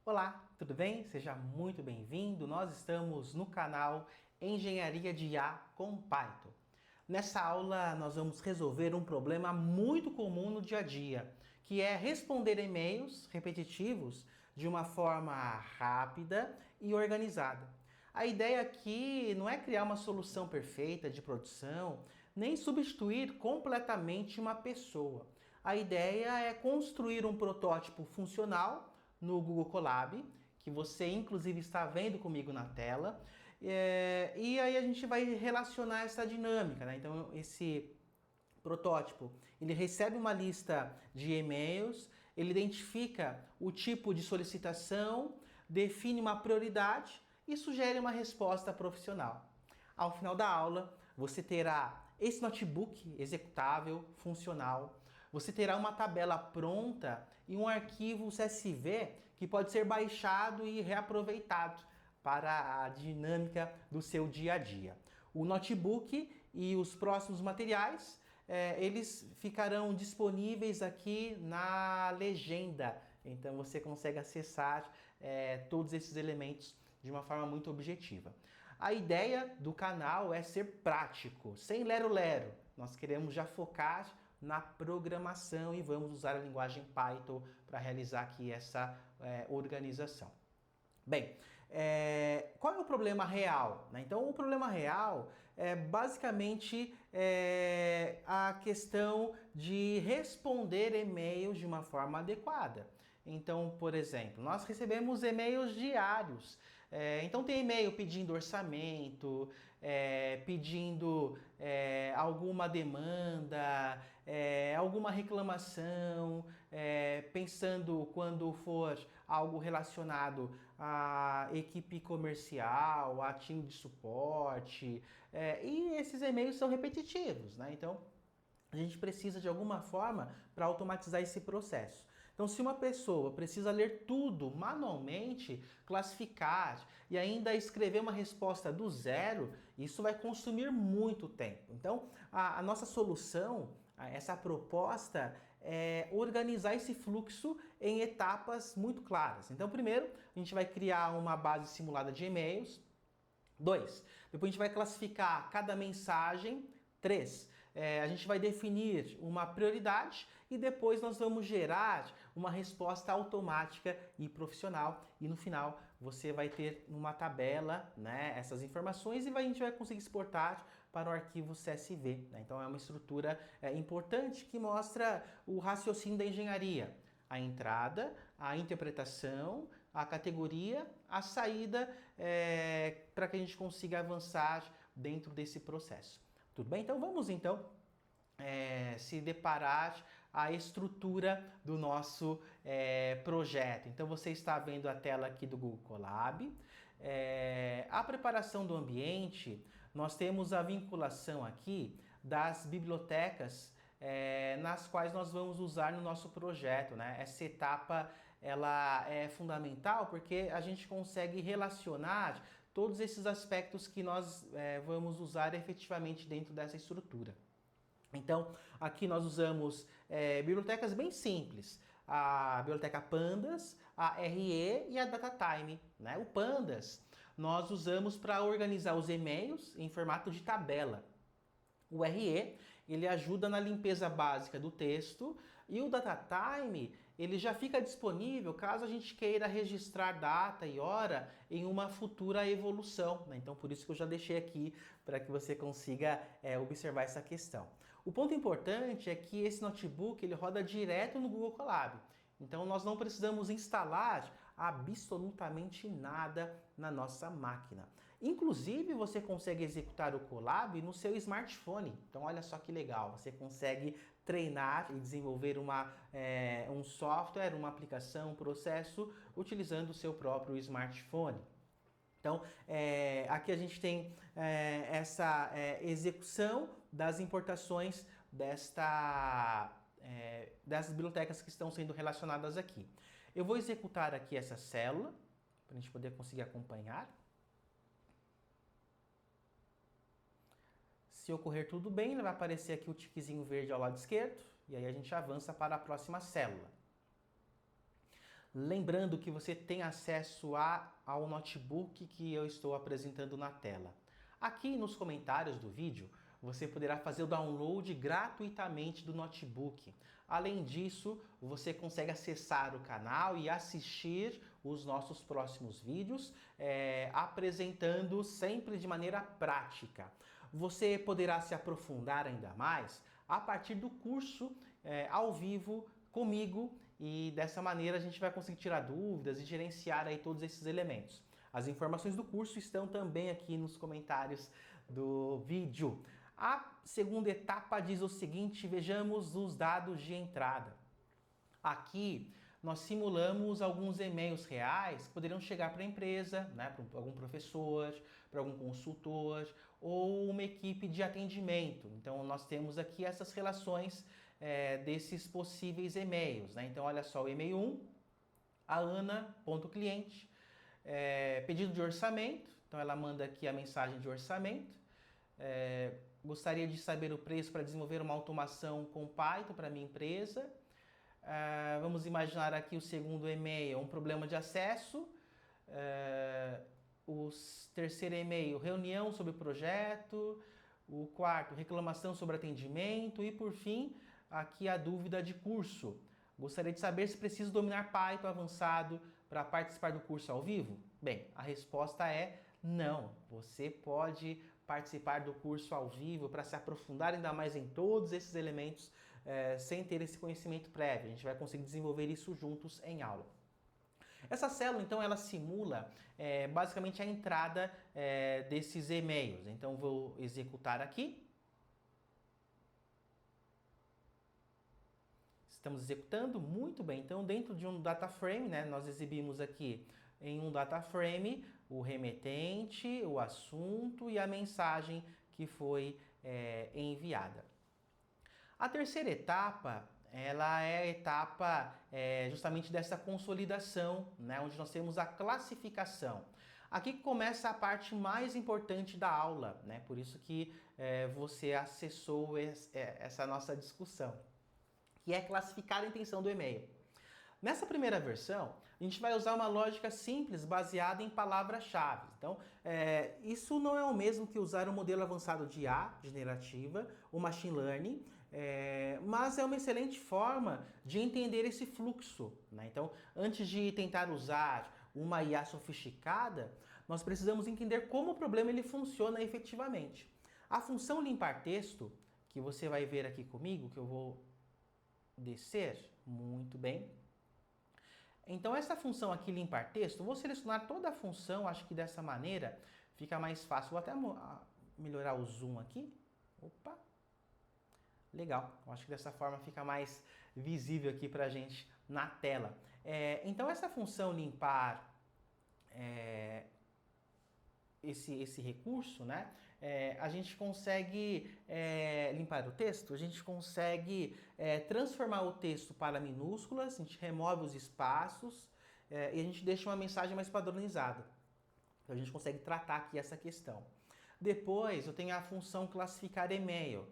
Olá, tudo bem? Seja muito bem-vindo. Nós estamos no canal Engenharia de IA com Python. Nessa aula nós vamos resolver um problema muito comum no dia a dia, que é responder e-mails repetitivos de uma forma rápida e organizada. A ideia aqui não é criar uma solução perfeita de produção, nem substituir completamente uma pessoa. A ideia é construir um protótipo funcional no Google Colab, que você inclusive está vendo comigo na tela, e aí a gente vai relacionar essa dinâmica, né? Então esse protótipo, ele recebe uma lista de e-mails, ele identifica o tipo de solicitação, define uma prioridade e sugere uma resposta profissional. Ao final da aula, você terá esse notebook executável, funcional, você terá uma tabela pronta e um arquivo CSV que pode ser baixado e reaproveitado para a dinâmica do seu dia a dia. O notebook e os próximos materiais, eles ficarão disponíveis aqui na legenda. Então você consegue acessar todos esses elementos de uma forma muito objetiva. A ideia do canal é ser prático, sem lero-lero. Nós queremos já focar na programação e vamos usar a linguagem Python para realizar aqui essa organização. Bem, qual é o problema real? Então, o problema real é basicamente a questão de responder e-mails de uma forma adequada. Então, por exemplo, nós recebemos e-mails diários. Então tem e-mail pedindo orçamento, pedindo alguma demanda, alguma reclamação, pensando quando for algo relacionado à equipe comercial, a time de suporte, e esses e-mails são repetitivos, né? Então a gente precisa de alguma forma para automatizar esse processo. Então, se uma pessoa precisa ler tudo manualmente, classificar e ainda escrever uma resposta do zero, isso vai consumir muito tempo. Então, a nossa solução, essa proposta é organizar esse fluxo em etapas muito claras. Então, primeiro, a gente vai criar uma base simulada de e-mails. 2. Depois a gente vai classificar cada mensagem. 3. A gente vai definir uma prioridade e depois nós vamos gerar uma resposta automática e profissional. E no final você vai ter numa tabela, né, essas informações e a gente vai conseguir exportar para o arquivo CSV. Né? Então é uma estrutura importante que mostra o raciocínio da engenharia. A entrada, a interpretação, a categoria, a saída, para que a gente consiga avançar dentro desse processo. Tudo bem? Então vamos se deparar a estrutura do nosso projeto. Então você está vendo a tela aqui do Google Colab. A preparação do ambiente, nós temos a vinculação aqui das bibliotecas nas quais nós vamos usar no nosso projeto, né? Essa etapa ela é fundamental porque a gente consegue relacionar todos esses aspectos que nós vamos usar efetivamente dentro dessa estrutura. Então, aqui nós usamos bibliotecas bem simples. A biblioteca Pandas, a RE e a DataTime. Né? O Pandas nós usamos para organizar os e-mails em formato de tabela. O RE, ele ajuda na limpeza básica do texto e o DataTime, ele já fica disponível caso a gente queira registrar data e hora em uma futura evolução. Né? Então, por isso que eu já deixei aqui para que você consiga observar essa questão. O ponto importante é que esse notebook ele roda direto no Google Colab. Então nós não precisamos instalar absolutamente nada na nossa máquina. Inclusive você consegue executar o Colab no seu smartphone. Então olha só que legal, você consegue treinar e desenvolver um software, uma aplicação, um processo utilizando o seu próprio smartphone. Então, aqui a gente tem essa execução das importações das bibliotecas que estão sendo relacionadas aqui. Eu vou executar aqui essa célula, para a gente poder conseguir acompanhar. Se ocorrer tudo bem, vai aparecer aqui o tiquezinho verde ao lado esquerdo, e aí a gente avança para a próxima célula. Lembrando que você tem acesso ao notebook que eu estou apresentando na tela. Aqui nos comentários do vídeo, você poderá fazer o download gratuitamente do notebook. Além disso, você consegue acessar o canal e assistir os nossos próximos vídeos, apresentando sempre de maneira prática. Você poderá se aprofundar ainda mais a partir do curso ao vivo comigo, e dessa maneira a gente vai conseguir tirar dúvidas e gerenciar aí todos esses elementos. As informações do curso estão também aqui nos comentários do vídeo. A segunda etapa diz o seguinte: vejamos os dados de entrada. Aqui nós simulamos alguns e-mails reais que poderiam chegar para a empresa, né, para algum professor, para algum consultor ou uma equipe de atendimento. Então nós temos aqui essas relações desses possíveis e-mails, né? Então olha só, o e-mail 1, a Ana.cliente, pedido de orçamento, então ela manda aqui a mensagem de orçamento. Gostaria de saber o preço para desenvolver uma automação com Python para minha empresa. Vamos imaginar aqui o segundo e-mail, um problema de acesso. O terceiro e-mail, reunião sobre o projeto. O quarto, reclamação sobre atendimento. E por fim, aqui a dúvida de curso. Gostaria de saber se preciso dominar Python avançado para participar do curso ao vivo? Bem, a resposta é não. Você pode participar do curso ao vivo para se aprofundar ainda mais em todos esses elementos sem ter esse conhecimento prévio. A gente vai conseguir desenvolver isso juntos em aula. Essa célula, então, ela simula basicamente a entrada desses e-mails. Então, vou executar aqui. Estamos executando muito bem. Então, dentro de um data frame, né, nós exibimos aqui em um data frame o remetente, o assunto e a mensagem que foi enviada. A terceira etapa, ela é a etapa justamente dessa consolidação, né, onde nós temos a classificação. Aqui começa a parte mais importante da aula, né, por isso que você acessou essa nossa discussão, que é classificar a intenção do e-mail. Nessa primeira versão, a gente vai usar uma lógica simples baseada em palavras-chave. Então, isso não é o mesmo que usar um modelo avançado de IA generativa, o machine learning, mas é uma excelente forma de entender esse fluxo, né? Então, antes de tentar usar uma IA sofisticada, nós precisamos entender como o problema ele funciona efetivamente. A função limpar texto, que você vai ver aqui comigo, que eu vou descer, muito bem. Então, essa função aqui, limpar texto, vou selecionar toda a função, acho que dessa maneira fica mais fácil. Vou até melhorar o zoom aqui. Opa! Legal, eu acho que dessa forma fica mais visível aqui para a gente na tela. Então, essa função limpar esse recurso, né? A gente consegue limpar o texto, a gente consegue transformar o texto para minúsculas, a gente remove os espaços e a gente deixa uma mensagem mais padronizada. Então, a gente consegue tratar aqui essa questão. Depois, eu tenho a função classificar e-mail.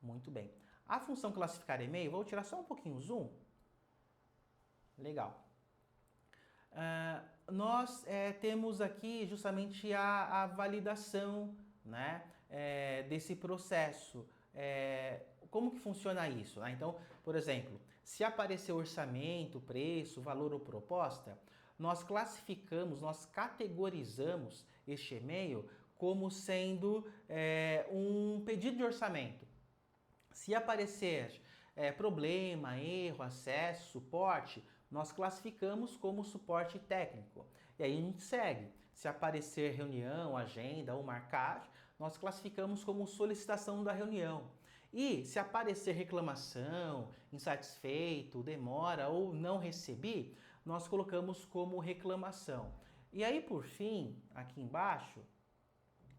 Muito bem. A função classificar e-mail, vou tirar só um pouquinho o zoom. Legal. Nós temos aqui justamente a validação, né, desse processo. Como que funciona isso, né? Então, por exemplo, se aparecer orçamento, preço, valor ou proposta, nós classificamos, nós categorizamos este e-mail como sendo um pedido de orçamento. Se aparecer problema, erro, acesso, suporte, nós classificamos como suporte técnico. E aí a gente segue. Se aparecer reunião, agenda ou marcar, nós classificamos como solicitação da reunião. E se aparecer reclamação, insatisfeito, demora ou não recebi, nós colocamos como reclamação. E aí, por fim, aqui embaixo,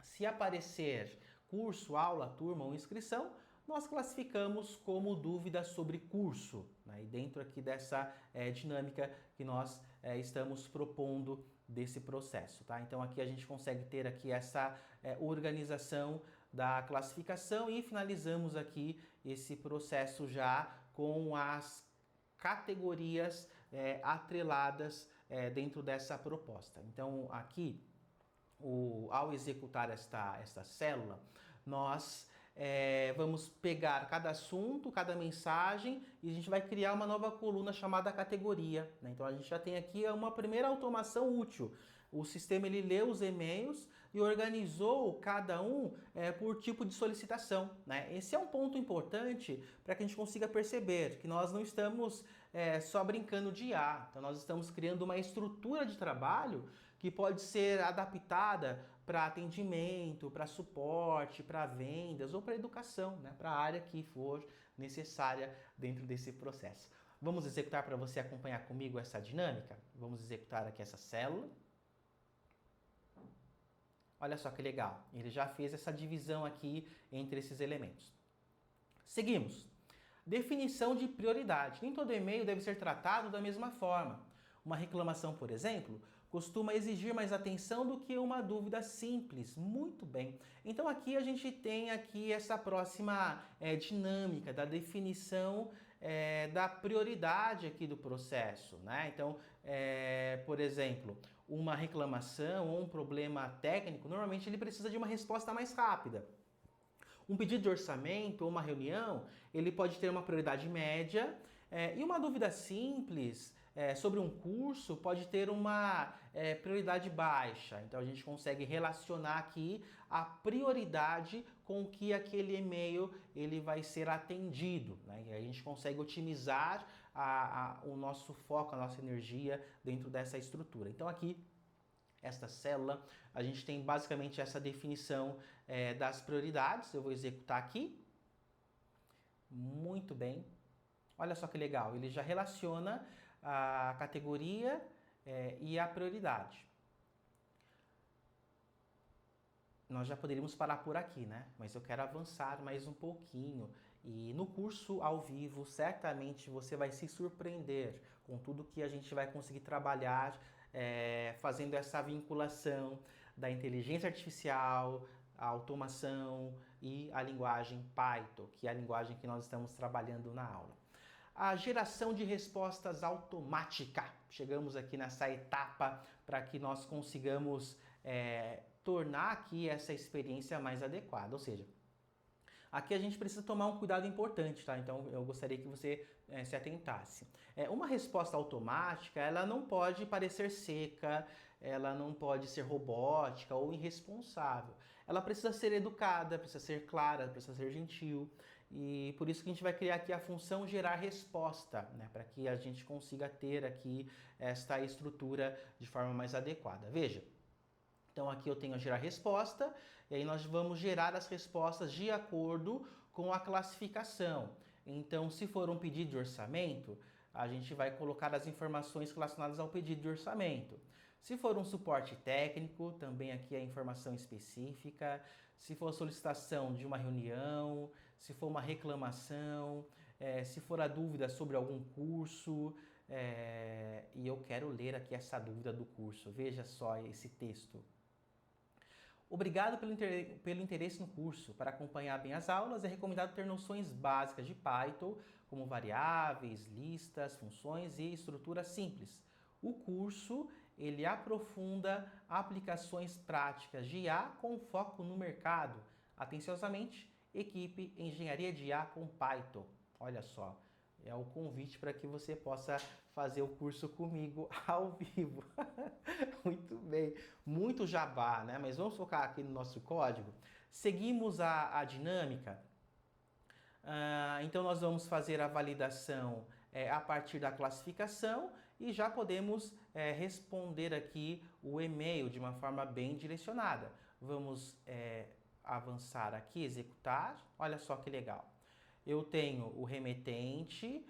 se aparecer curso, aula, turma ou inscrição, nós classificamos como dúvida sobre curso, né? E dentro aqui dessa dinâmica que nós estamos propondo desse processo, tá? Então aqui a gente consegue ter aqui essa organização da classificação e finalizamos aqui esse processo já com as categorias atreladas dentro dessa proposta. Então, aqui, ao executar esta célula, nós vamos pegar cada assunto, cada mensagem e a gente vai criar uma nova coluna chamada categoria, né? Então a gente já tem aqui uma primeira automação útil. O sistema ele leu os e-mails e organizou cada um por tipo de solicitação, né? Esse é um ponto importante para que a gente consiga perceber que nós não estamos só brincando de IA. Então nós estamos criando uma estrutura de trabalho que pode ser adaptada para atendimento, para suporte, para vendas ou para educação, né? Para a área que for necessária dentro desse processo. Vamos executar para você acompanhar comigo essa dinâmica? Vamos executar aqui essa célula. Olha só que legal, ele já fez essa divisão aqui entre esses elementos. Seguimos. Definição de prioridade. Nem todo e-mail deve ser tratado da mesma forma. Uma reclamação, por exemplo, costuma exigir mais atenção do que uma dúvida simples. Muito bem. Então aqui a gente tem aqui essa próxima dinâmica da definição da prioridade aqui do processo, né? Então, por exemplo, uma reclamação ou um problema técnico, normalmente ele precisa de uma resposta mais rápida. Um pedido de orçamento ou uma reunião, ele pode ter uma prioridade média e uma dúvida simples sobre um curso pode ter uma prioridade baixa. Então a gente consegue relacionar aqui a prioridade com que aquele e-mail ele vai ser atendido, né? E a gente consegue otimizar o nosso foco, a nossa energia dentro dessa estrutura. Então aqui esta célula, a gente tem basicamente essa definição das prioridades. Eu vou executar aqui. Muito bem. Olha só que legal, ele já relaciona a categoria e a prioridade. Nós já poderíamos parar por aqui, né? Mas eu quero avançar mais um pouquinho. E no curso ao vivo, certamente você vai se surpreender com tudo que a gente vai conseguir trabalhar fazendo essa vinculação da inteligência artificial, a automação e a linguagem Python, que é a linguagem que nós estamos trabalhando na aula. A geração de respostas automática. Chegamos aqui nessa etapa para que nós consigamos tornar aqui essa experiência mais adequada, ou seja, aqui a gente precisa tomar um cuidado importante, tá? Então eu gostaria que você se atentasse. Uma resposta automática, ela não pode parecer seca, ela não pode ser robótica ou irresponsável. Ela precisa ser educada, precisa ser clara, precisa ser gentil. E por isso que a gente vai criar aqui a função gerar resposta, né? Para que a gente consiga ter aqui esta estrutura de forma mais adequada. Veja. Então aqui eu tenho a gerar resposta, e aí nós vamos gerar as respostas de acordo com a classificação. Então, se for um pedido de orçamento, a gente vai colocar as informações relacionadas ao pedido de orçamento. Se for um suporte técnico, também aqui a informação específica. Se for solicitação de uma reunião, se for uma reclamação, se for a dúvida sobre algum curso, e eu quero ler aqui essa dúvida do curso. Veja só esse texto. Obrigado pelo interesse no curso. Para acompanhar bem as aulas, é recomendado ter noções básicas de Python, como variáveis, listas, funções e estrutura simples. O curso, ele aprofunda aplicações práticas de IA com foco no mercado. Atenciosamente, equipe Engenharia de IA com Python. Olha só, é o convite para que você possa fazer o curso comigo ao vivo. Muito bem, muito jabá, né? Mas vamos focar aqui no nosso código. Seguimos a dinâmica. Então nós vamos fazer a validação a partir da classificação e já podemos responder aqui o e-mail de uma forma bem direcionada. Vamos avançar aqui, executar. Olha só que legal. Eu tenho o remetente,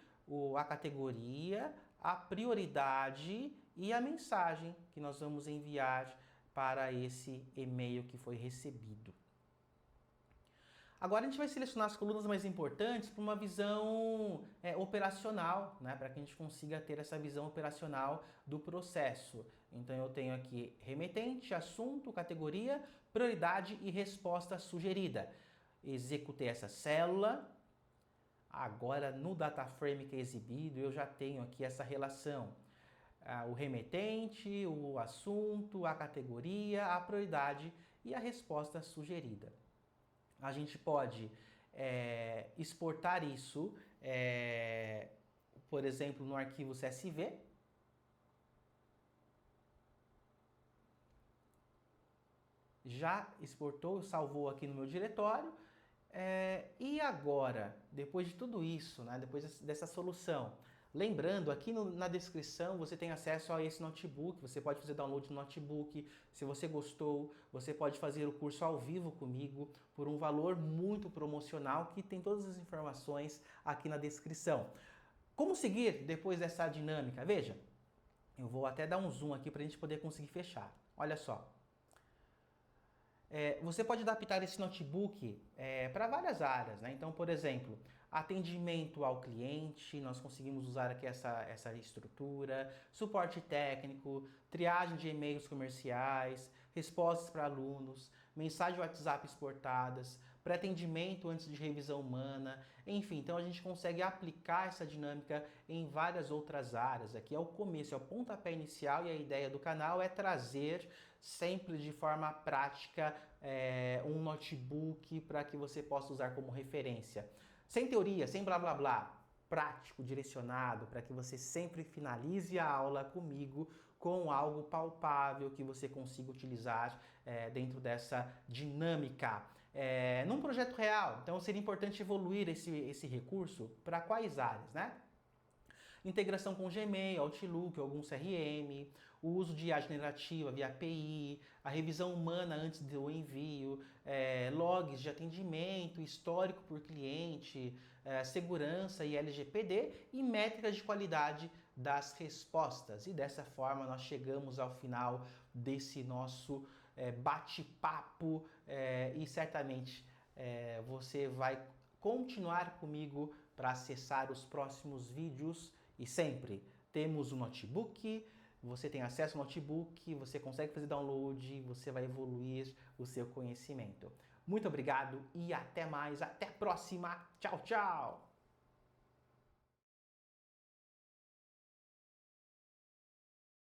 a categoria, a prioridade e a mensagem que nós vamos enviar para esse e-mail que foi recebido. Agora a gente vai selecionar as colunas mais importantes para uma visão operacional, né? Para que a gente consiga ter essa visão operacional do processo. Então eu tenho aqui remetente, assunto, categoria, prioridade e resposta sugerida. Executei essa célula. Agora, no data frame que é exibido, eu já tenho aqui essa relação. O remetente, o assunto, a categoria, a prioridade e a resposta sugerida. A gente pode exportar isso, por exemplo, no arquivo CSV. Já exportou, salvou aqui no meu diretório. E agora, depois de tudo isso, né, depois dessa solução, lembrando, aqui na descrição você tem acesso a esse notebook, você pode fazer download do notebook. Se você gostou, você pode fazer o curso ao vivo comigo por um valor muito promocional, que tem todas as informações aqui na descrição. Como seguir depois dessa dinâmica? Veja, eu vou até dar um zoom aqui para a gente poder conseguir fechar. Olha só. Você pode adaptar esse notebook para várias áreas, né? Então, por exemplo, atendimento ao cliente, nós conseguimos usar aqui essa estrutura, suporte técnico, triagem de e-mails comerciais, respostas para alunos, mensagem WhatsApp exportadas, pré-atendimento antes de revisão humana, enfim, então a gente consegue aplicar essa dinâmica em várias outras áreas. Aqui é o começo, é o pontapé inicial, e a ideia do canal é trazer sempre de forma prática um notebook para que você possa usar como referência. Sem teoria, sem blá blá blá, prático, direcionado, para que você sempre finalize a aula comigo com algo palpável que você consiga utilizar dentro dessa dinâmica. Num projeto real, então seria importante evoluir esse recurso para quais áreas, né? Integração com Gmail, Outlook, algum CRM, o uso de IA generativa via API, a revisão humana antes do envio, logs de atendimento, histórico por cliente, segurança e LGPD e métricas de qualidade das respostas. E dessa forma nós chegamos ao final desse nosso bate-papo e certamente você vai continuar comigo para acessar os próximos vídeos. E sempre temos um notebook, você tem acesso ao notebook, você consegue fazer download, você vai evoluir o seu conhecimento. Muito obrigado e até mais, até a próxima. Tchau, tchau!